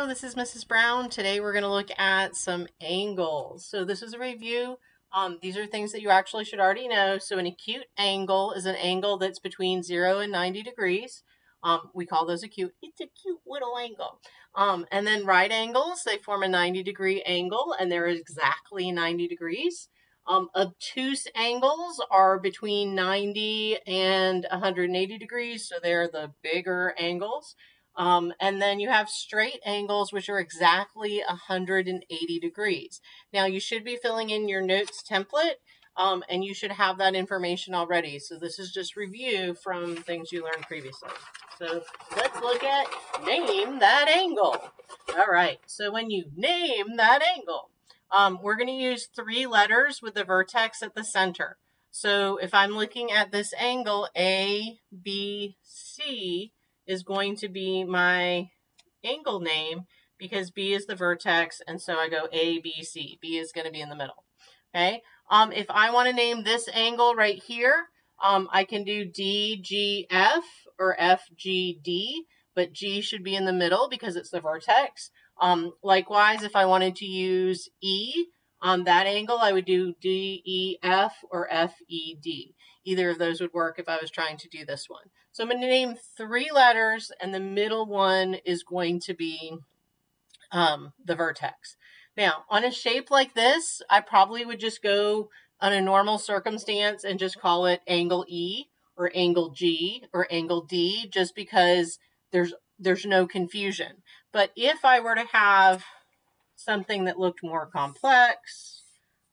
Hello, this is Mrs. Brown. Today we're going to look at some angles. So this is a review. These are things that you actually should already know. So an acute angle is an angle that's between 0 and 90 degrees. We call those acute. It's a cute little angle. And then right angles, they form a 90-degree angle, and they're exactly 90 degrees. Obtuse angles are between 90 and 180 degrees, so they're the bigger angles. And then you have straight angles, which are exactly 180 degrees. Now, you should be filling in your notes template, and you should have that information already. So this is just review from things you learned previously. So let's look at name that angle. All right, so when you name that angle, we're going to use 3 letters with the vertex at the center. So if I'm looking at this angle, A, B, C, is going to be my angle name because B is the vertex, and so I go A, B, C. B is going to be in the middle. Okay. If I want to name this angle right here, I can do D, G, F or F, G, D, but G should be in the middle because it's the vertex. Likewise, if I wanted to use E on that angle, I would do D, E, F or F, E, D. Either of those would work if I was trying to do this one. So I'm going to name 3 letters, and the middle one is going to be the vertex. Now, on a shape like this, I probably would just go on a normal circumstance and just call it angle E or angle G or angle D, just because there's no confusion. But if I were to have something that looked more complex,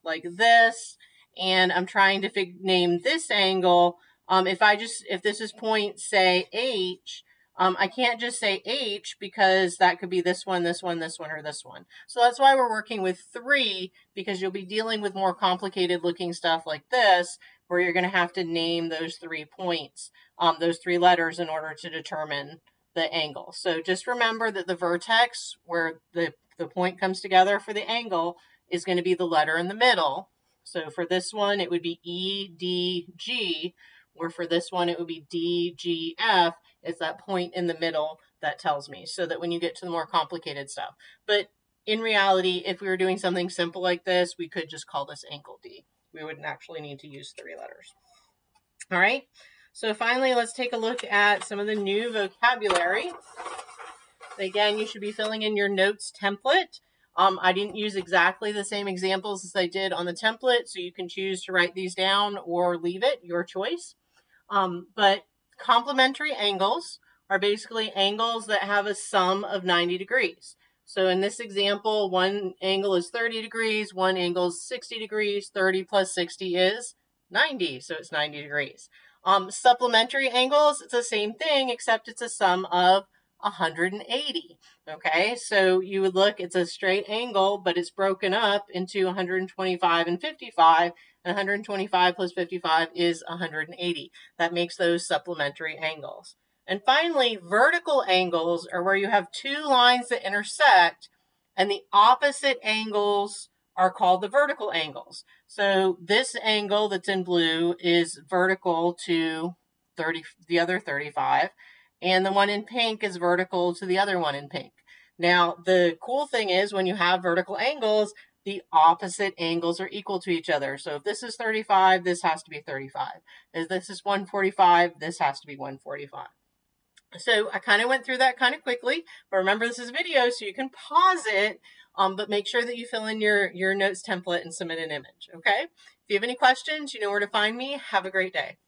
like this, and I'm trying to name this angle, if this is point, say, H, I can't just say H because that could be this one, this one, this one, or this one. So that's why we're working with 3, because you'll be dealing with more complicated looking stuff like this, where you're going to have to name those 3 points, those 3 letters in order to determine the angle. So just remember that the vertex, where the point comes together for the angle, is going to be the letter in the middle. So for this one, it would be E, D, G, or for this one, it would be D, G, F. It's that point in the middle that tells me, so that when you get to the more complicated stuff. But in reality, if we were doing something simple like this, we could just call this angle D. We wouldn't actually need to use 3 letters. All right. So finally, let's take a look at some of the new vocabulary. Again, you should be filling in your notes template. I didn't use exactly the same examples as I did on the template, so you can choose to write these down or leave it, your choice. But complementary angles are basically angles that have a sum of 90 degrees. So in this example, one angle is 30 degrees, one angle is 60 degrees, 30 plus 60 is 90, so it's 90 degrees. Supplementary angles, it's the same thing, except it's a sum of 180. Okay, so you would look, it's a straight angle, but it's broken up into 125 and 55, and 125 plus 55 is 180. That makes those supplementary angles. And finally, vertical angles are where you have 2 lines that intersect, and the opposite angles are called the vertical angles. So this angle that's in blue is vertical to the other 35, and the one in pink is vertical to the other one in pink. Now, the cool thing is when you have vertical angles, the opposite angles are equal to each other. So if this is 35, this has to be 35. If this is 145, this has to be 145. So I kind of went through that kind of quickly, but remember this is a video, so you can pause it, but make sure that you fill in your notes template and submit an image, okay? If you have any questions, you know where to find me. Have a great day.